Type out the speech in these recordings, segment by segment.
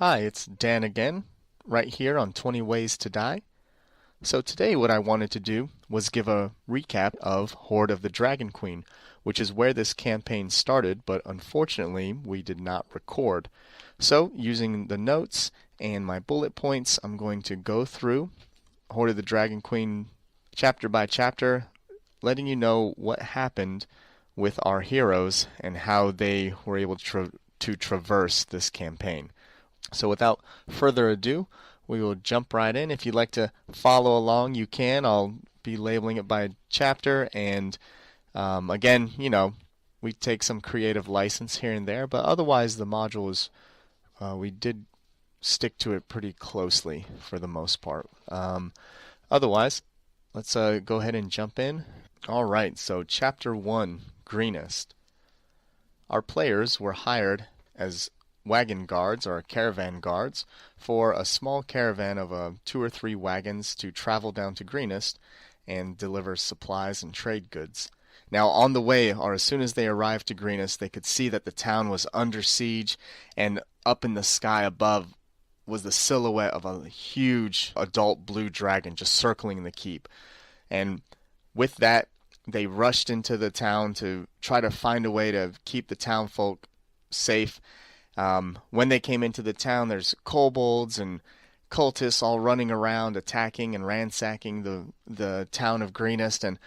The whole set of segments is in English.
Hi, it's Dan again, right here on 20 Ways to Die. So today what I wanted to do was give a recap of Hoard of the Dragon Queen, which is where this campaign started, but unfortunately we did not record. So using the notes and my bullet points, I'm going to go through Hoard of the Dragon Queen chapter by chapter, letting you know what happened with our heroes and how they were able to traverse this campaign. So without further ado, we will jump right in. If you'd like to follow along, you can. I'll be labeling it by chapter, and again, we take some creative license here and there, but otherwise the module is, we did stick to it pretty closely for the most part. Otherwise, let's go ahead and jump in. All right, so chapter 1, Greenest. Our players were hired as wagon guards or caravan guards for a small caravan of 2 or 3 wagons to travel down to Greenest and deliver supplies and trade goods. Now on the way, or as soon as they arrived to Greenest, they could see that the town was under siege, and up in the sky above was the silhouette of a huge adult blue dragon just circling the keep. And with that, they rushed into the town to try to find a way to keep the townfolk safe. When they came into the town, there's kobolds and cultists all running around, attacking and ransacking the town of Greenest, and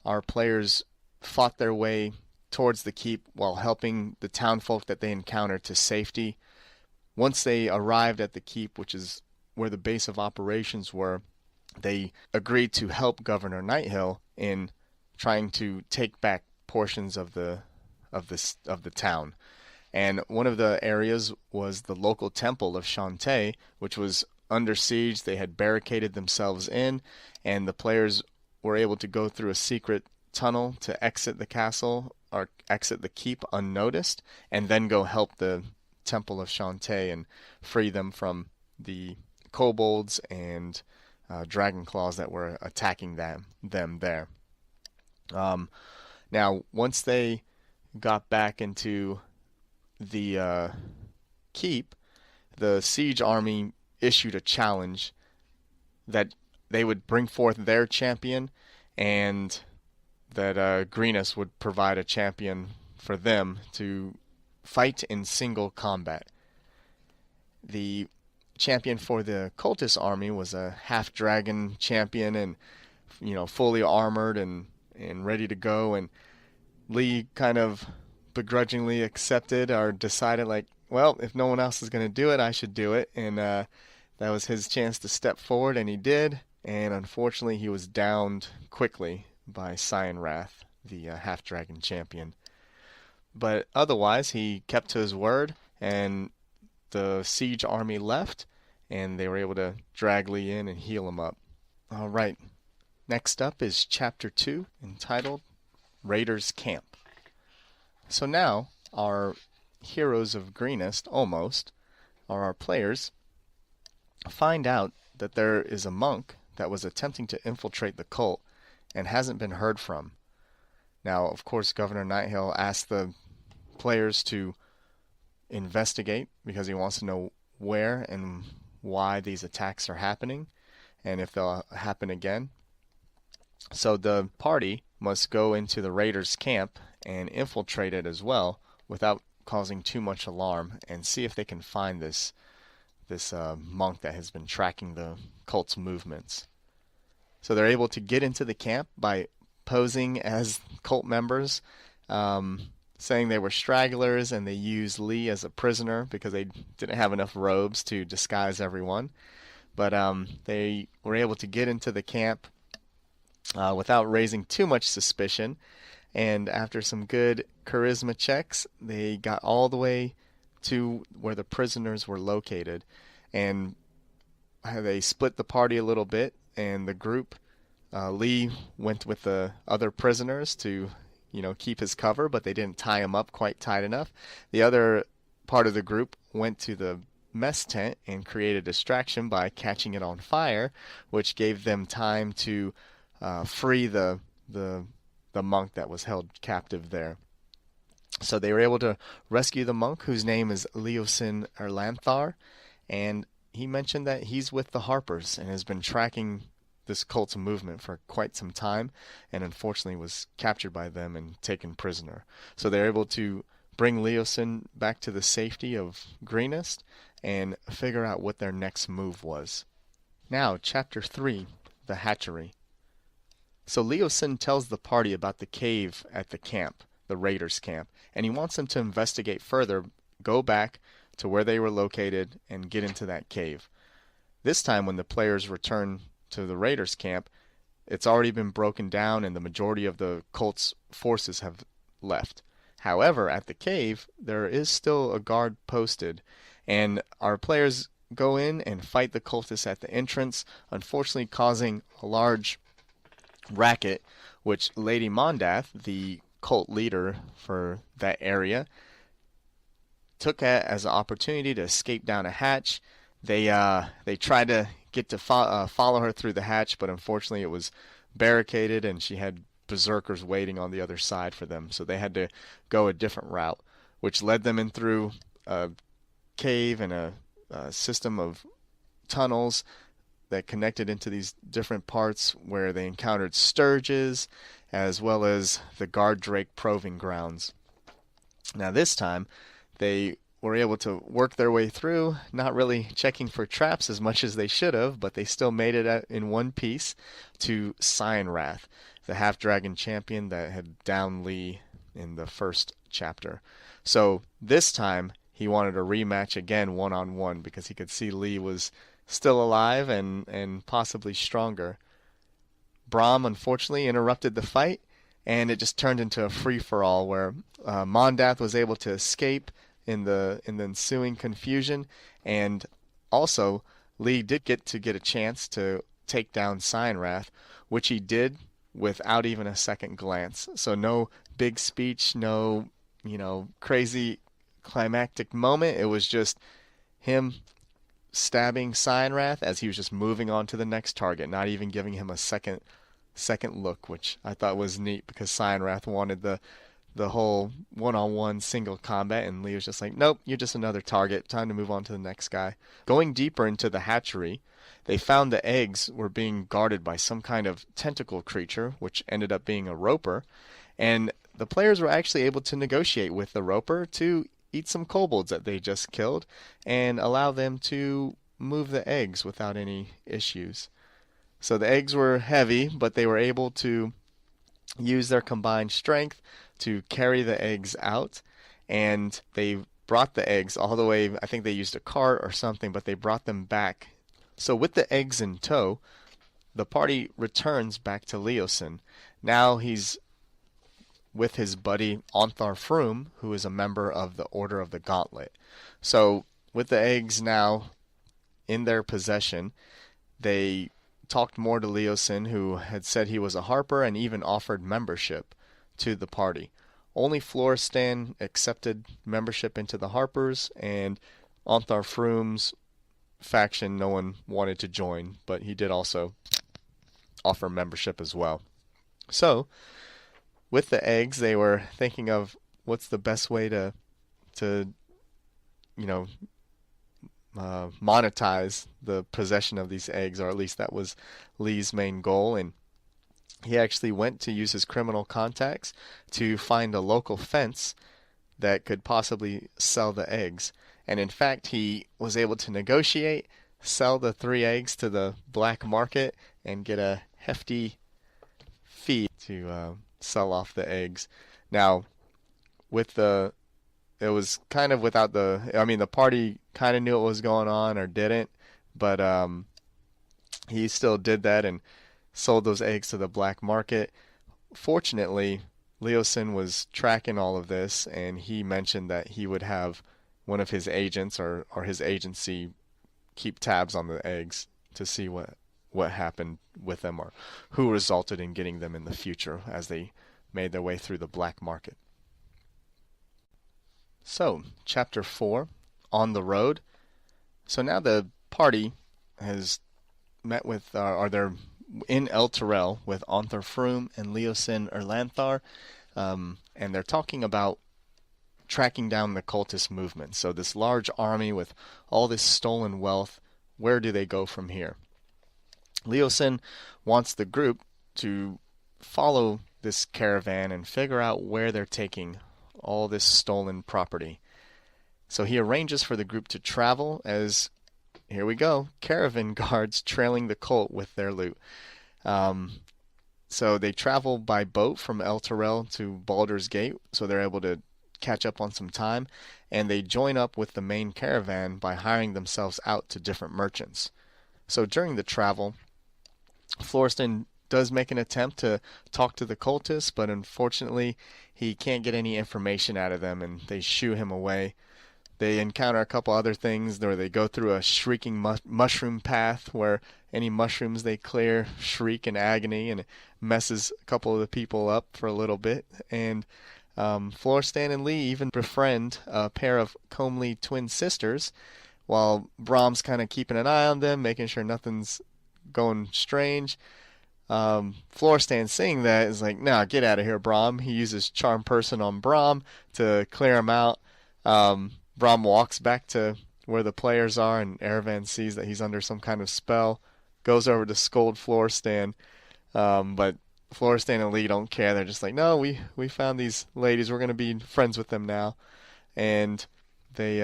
our players fought their way towards the keep while helping the townfolk that they encountered to safety. Once they arrived at the keep, which is where the base of operations were, they agreed to help Governor Nighthill in trying to take back portions of the town. And one of the areas was the local temple of Shantae, which was under siege. They had barricaded themselves in, and the players were able to go through a secret tunnel to exit the castle or exit the keep unnoticed, and then go help the temple of Shantae and free them from the kobolds and dragon claws that were attacking them there. Now, once they got back into the keep, the siege army issued a challenge that they would bring forth their champion, and that Greenest would provide a champion for them to fight in single combat. The champion for the cultist army was a half-dragon champion, and fully armored and ready to go, and Lee kind of begrudgingly accepted or decided, like, well, if no one else is going to do it, I should do it. And that was his chance to step forward, and he did. And unfortunately, he was downed quickly by Cyanrath, the half-dragon champion. But otherwise, he kept to his word, and the siege army left, and they were able to drag Lee in and heal him up. All right, next up is Chapter 2, entitled Raiders' Camp. So now, our heroes of Greenest, almost, or our players, find out that there is a monk that was attempting to infiltrate the cult and hasn't been heard from. Now, of course, Governor Nighthill asked the players to investigate because he wants to know where and why these attacks are happening and if they'll happen again. So the party must go into the raiders' camp and infiltrate it as well without causing too much alarm, and see if they can find this monk that has been tracking the cult's movements. So they're able to get into the camp by posing as cult members, saying they were stragglers, and they used Lee as a prisoner because they didn't have enough robes to disguise everyone. But they were able to get into the camp without raising too much suspicion, and after some good charisma checks, they got all the way to where the prisoners were located, and they split the party a little bit, and the group, Lee went with the other prisoners to keep his cover, but they didn't tie him up quite tight enough. The other part of the group went to the mess tent and created a distraction by catching it on fire, which gave them time to free the monk that was held captive there. So they were able to rescue the monk, whose name is Leosin Erlanthar, and he mentioned that he's with the Harpers and has been tracking this cult's movement for quite some time, and unfortunately was captured by them and taken prisoner. So they're able to bring Leosin back to the safety of Greenest and figure out what their next move was. Now, Chapter 3, The Hatchery. So Leosin tells the party about the cave at the camp, the raiders' camp, and he wants them to investigate further, go back to where they were located, and get into that cave. This time, when the players return to the raiders' camp, it's already been broken down and the majority of the cult's forces have left. However, at the cave, there is still a guard posted, and our players go in and fight the cultists at the entrance, unfortunately causing a large racket, which Lady Mondath, the cult leader for that area, took as an opportunity to escape down a hatch. They tried to get to follow her through the hatch, but unfortunately it was barricaded and she had berserkers waiting on the other side for them. So they had to go a different route, which led them in through a cave and a system of tunnels that connected into these different parts where they encountered sturges as well as the guard drake proving grounds. Now this time they were able to work their way through, not really checking for traps as much as they should have, but they still made it in one piece to Cyanrath, the half-dragon champion that had downed Lee in the first chapter. So this time he wanted a rematch again one-on-one because he could see Lee was still alive and possibly stronger. Brahm unfortunately interrupted the fight, and it just turned into a free-for-all where Mondath was able to escape in the ensuing confusion, and also Lee did get a chance to take down Cyanrath, which he did without even a second glance. So no big speech, no crazy climactic moment. It was just him stabbing Cyanrath as he was just moving on to the next target, not even giving him a second look, which I thought was neat because Cyanrath wanted the whole one-on-one single combat, and Lee was just like, nope, you're just another target. Time to move on to the next guy. Going deeper into the hatchery, they found the eggs were being guarded by some kind of tentacle creature, which ended up being a roper, and the players were actually able to negotiate with the roper to eat some kobolds that they just killed and allow them to move the eggs without any issues. So the eggs were heavy, but they were able to use their combined strength to carry the eggs out, and they brought the eggs all the way, I think they used a cart or something, but they brought them back. So with the eggs in tow, the party returns back to Leosin. Now he's with his buddy Onthar Froom, who is a member of the Order of the Gauntlet. So with the eggs now in their possession, they talked more to Leosin, who had said he was a harper and even offered membership to the party. Only Floristan accepted membership into the Harpers, and Onthar Froom's faction no one wanted to join, but he did also offer membership as well. So with the eggs, they were thinking of what's the best way to monetize the possession of these eggs, or at least that was Lee's main goal. And he actually went to use his criminal contacts to find a local fence that could possibly sell the eggs. And in fact, he was able to negotiate, sell the 3 eggs to the black market, and get a hefty fee to sell off the eggs. Now, it was kind of without the party kind of knew what was going on or didn't, but he still did that and sold those eggs to the black market. Fortunately, Leosin was tracking all of this, and he mentioned that he would have one of his agents or his agency keep tabs on the eggs to see what happened with them or who resulted in getting them in the future as they made their way through the black market. So, Chapter 4, On the Road. So now the party has met with, they're in El Terrell with Onthar Froom and Leosin Erlanthar, and they're talking about tracking down the cultist movement. So this large army with all this stolen wealth, where do they go from here? Leosin wants the group to follow this caravan and figure out where they're taking all this stolen property. So he arranges for the group to travel as, here we go, caravan guards trailing the cult with their loot. So they travel by boat from El Terrell to Baldur's Gate, so they're able to catch up on some time, and they join up with the main caravan by hiring themselves out to different merchants. So during the travel, Florestan does make an attempt to talk to the cultists, but unfortunately he can't get any information out of them, and they shoo him away. They encounter a couple other things where they go through a shrieking mushroom path where any mushrooms they clear shriek in agony, and it messes a couple of the people up for a little bit. And Florestan and Lee even befriend a pair of comely twin sisters while Brahm's kind of keeping an eye on them, making sure nothing's going strange. Florestan seeing that is like, nah, get out of here, Brahm. He uses Charm Person on Brahm to clear him out. Brahm walks back to where the players are, and Erevan sees that he's under some kind of spell, goes over to scold Florestan, but Florestan and Lee don't care. They're just like, no, we found these ladies. We're going to be friends with them now. And they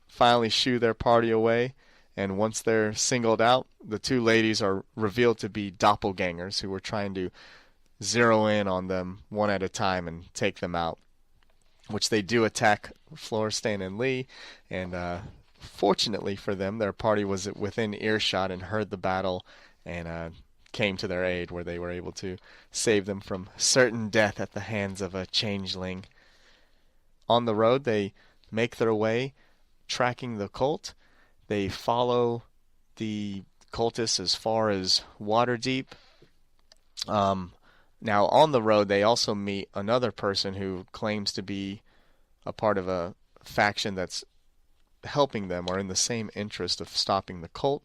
finally shoo their party away, and once they're singled out, the two ladies are revealed to be doppelgangers who were trying to zero in on them one at a time and take them out, which they do attack Florestan and Lee, and fortunately for them, their party was within earshot and heard the battle and came to their aid, where they were able to save them from certain death at the hands of a changeling. On the road, they make their way, tracking the cult. They follow the cultists as far as Waterdeep. Now, on the road, they also meet another person who claims to be a part of a faction that's helping them or in the same interest of stopping the cult.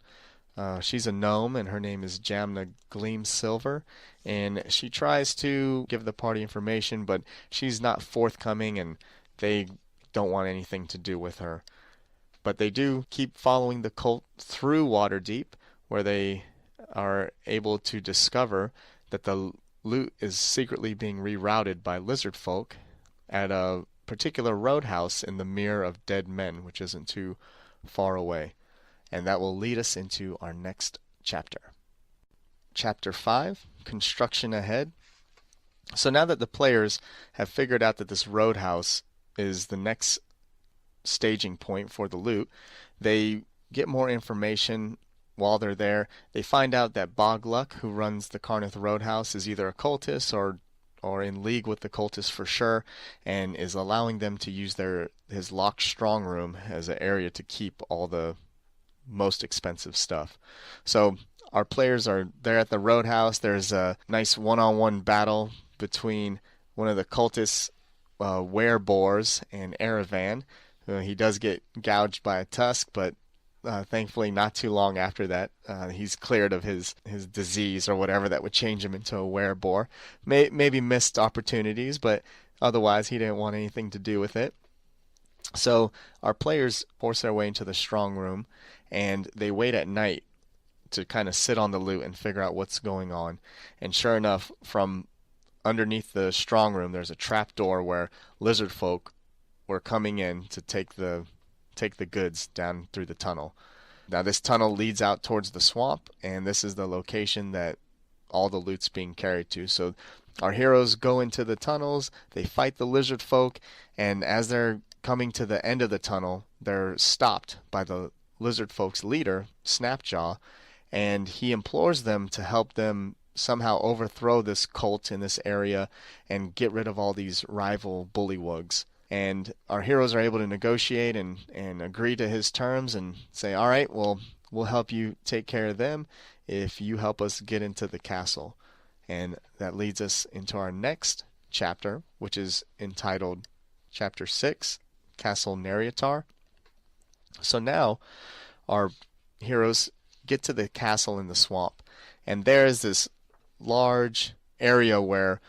She's a gnome, and her name is Jamna Gleam Silver, and she tries to give the party information, but she's not forthcoming, and they don't want anything to do with her. But they do keep following the cult through Waterdeep, where they are able to discover that the loot is secretly being rerouted by lizard folk at a particular roadhouse in the Mirror of Dead Men, which isn't too far away. And that will lead us into our next chapter. Chapter 5, Construction Ahead. So now that the players have figured out that this roadhouse is the next staging point for the loot, they get more information while they're there. They find out that Bogluck, who runs the Carnith Roadhouse, is either a cultist or in league with the cultists for sure, and is allowing them to use his locked strong room as an area to keep all the most expensive stuff. So our players are there at the Roadhouse. There's a nice one-on-one battle between one of the cultists, Wereboars, and Erevan. He does get gouged by a tusk, but thankfully not too long after that, he's cleared of his disease or whatever that would change him into a wereboar. Maybe missed opportunities, but otherwise he didn't want anything to do with it. So our players force their way into the strong room, and they wait at night to kind of sit on the loot and figure out what's going on. And sure enough, from underneath the strong room, there's a trap door where lizard folk were coming in to take the goods down through the tunnel. Now this tunnel leads out towards the swamp, and this is the location that all the loot's being carried to. So our heroes go into the tunnels, they fight the lizard folk, and as they're coming to the end of the tunnel, they're stopped by the lizard folk's leader, Snapjaw, and he implores them to help them somehow overthrow this cult in this area and get rid of all these rival bullywugs. And our heroes are able to negotiate and agree to his terms and say, all right, well, we'll help you take care of them if you help us get into the castle. And that leads us into our next chapter, which is entitled Chapter 6, Castle Nereatar. So now our heroes get to the castle in the swamp, and there is this large area where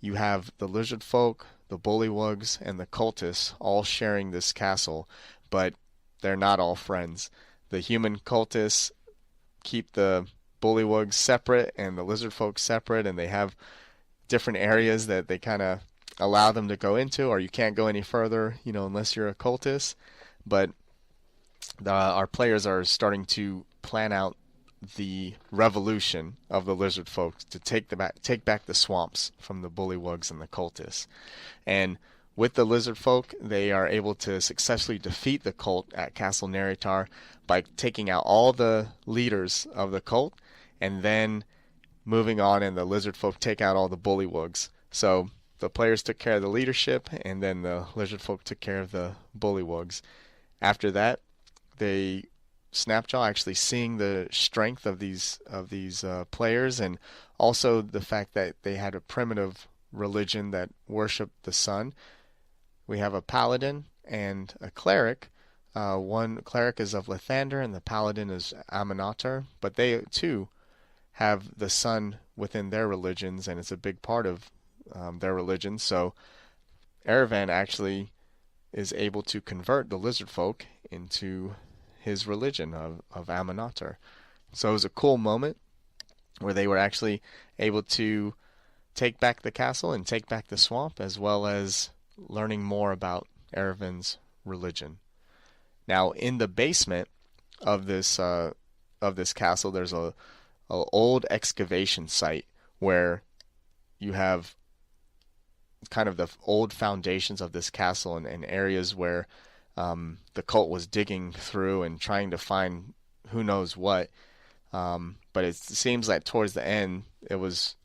you have the lizard folk, the bullywugs, and the cultists all sharing this castle, but they're not all friends. The human cultists keep the bullywugs separate and the lizard folk separate, and they have different areas that they kind of allow them to go into, or you can't go any further, unless you're a cultist. But our players are starting to plan out the revolution of the lizard folk to take back the swamps from the bullywugs and the cultists. And with the lizard folk, they are able to successfully defeat the cult at Castle Neritar by taking out all the leaders of the cult, and then moving on, and the lizard folk take out all the bullywugs. So the players took care of the leadership, and then the lizard folk took care of the bullywugs. After that, Snapjaw, actually seeing the strength of these players, and also the fact that they had a primitive religion that worshipped the sun. We have a paladin and a cleric. One cleric is of Lathander, and the paladin is Aminatar, but they too have the sun within their religions, and it's a big part of their religion. So Erevan actually is able to convert the lizard folk into his religion of Aminatar. So it was a cool moment where they were actually able to take back the castle and take back the swamp, as well as learning more about Erevan's religion. Now, in the basement of this castle, there's a old excavation site where you have kind of the old foundations of this castle, and areas where the cult was digging through and trying to find who knows what. But it seems like towards the end, it was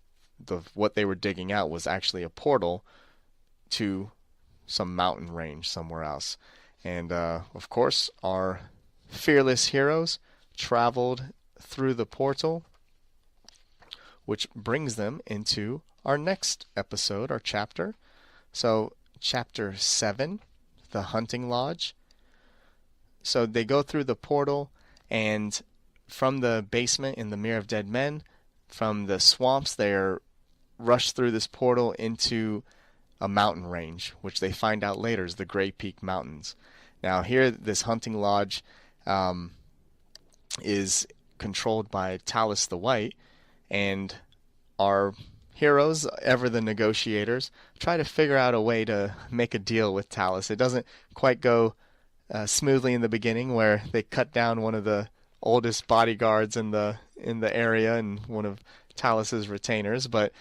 what they were digging out was actually a portal to some mountain range somewhere else. And of course, our fearless heroes traveled through the portal, which brings them into our next episode, our chapter. So, chapter 7, the hunting lodge. So they go through the portal, and from the basement in the Mirror of Dead Men, from the swamps, they're rushed through this portal into a mountain range, which they find out later is the Grey Peak Mountains. Now here, this hunting lodge is controlled by Talus the White, and our heroes, ever the negotiators, try to figure out a way to make a deal with Talus. It doesn't quite go smoothly in the beginning, where they cut down one of the oldest bodyguards in the area and one of Talus's retainers, but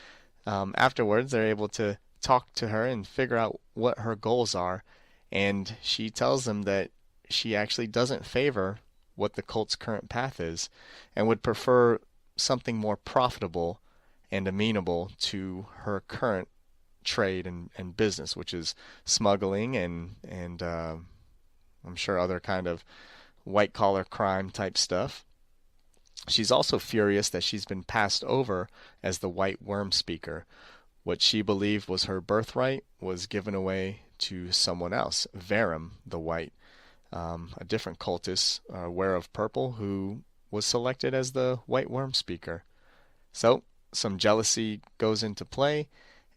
afterwards they're able to talk to her and figure out what her goals are, and she tells them that she actually doesn't favor what the cult's current path is, and would prefer something more profitable and amenable to her current trade and business, which is smuggling and I'm sure other kind of white-collar crime type stuff. She's also furious that she's been passed over as the White Worm Speaker. What she believed was her birthright was given away to someone else, Varum the White, a different cultist, Wearer of Purple, who was selected as the White Worm Speaker. So some jealousy goes into play,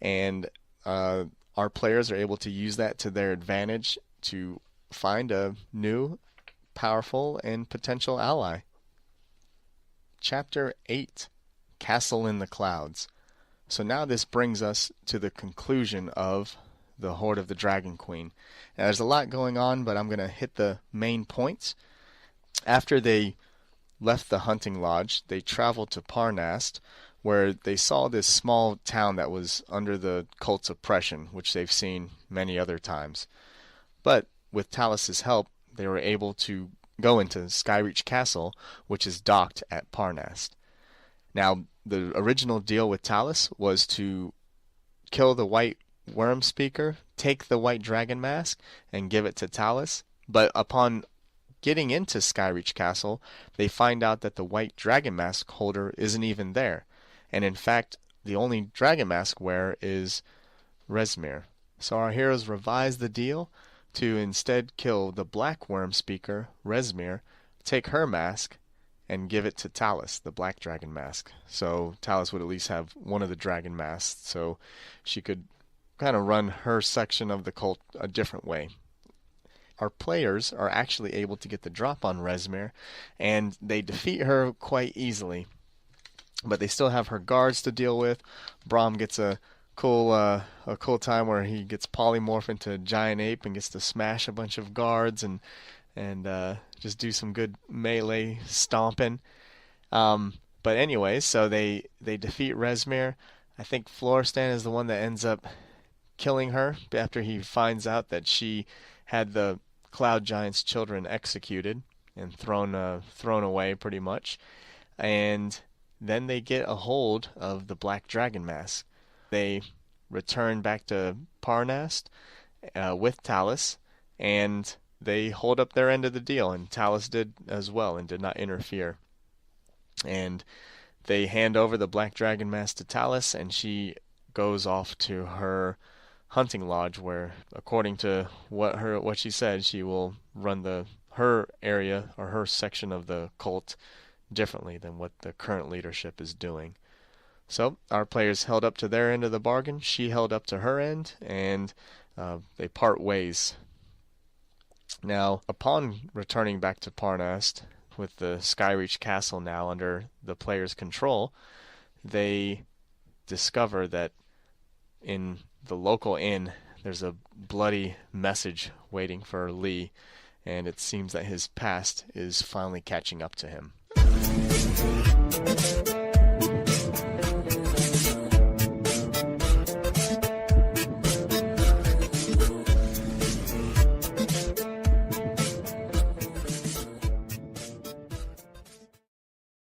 and our players are able to use that to their advantage to find a new, powerful, and potential ally. Chapter 8, Castle in the Clouds. So now this brings us to the conclusion of the Hoard of the Dragon Queen. Now there's a lot going on, but I'm going to hit the main points. After they left the hunting lodge, they traveled to Parnast, where they saw this small town that was under the cult's oppression, which they've seen many other times. But with Talus's help, they were able to go into Skyreach Castle, which is docked at Parnast. Now, the original deal with Talus was to kill the White Worm Speaker, take the White Dragon Mask, and give it to Talus. But upon getting into Skyreach Castle, they find out that the White Dragon Mask holder isn't even there. And in fact, the only Dragon Mask wearer is Rezmir. So our heroes revise the deal to instead kill the Black Worm Speaker, Rezmir, take her mask, and give it to Talus, the Black Dragon Mask. So Talus would at least have one of the dragon masks, so she could kind of run her section of the cult a different way. Our players are actually able to get the drop on Rezmir, and they defeat her quite easily. But they still have her guards to deal with. Braum gets a cool time where he gets polymorphed into a giant ape and gets to smash a bunch of guards and just do some good melee stomping. But anyway, so they defeat Rezmir. I think Floristan is the one that ends up killing her after he finds out that she had the Cloud Giant's children executed and thrown away pretty much. And then they get a hold of the Black Dragon Mask. They return back to Parnast with Talus, and they hold up their end of the deal, and Talus did as well and did not interfere. And they hand over the Black Dragon Mask to Talus, and she goes off to her hunting lodge, where, according to what she said, she will run her area or her section of the cult differently than what the current leadership is doing. So our players held up to their end of the bargain. She held up to her end, and they part ways. Now, upon returning back to Parnast, with the Skyreach Castle now under the players' control, they discover that in the local inn there's a bloody message waiting for Lee, and it seems that his past is finally catching up to him.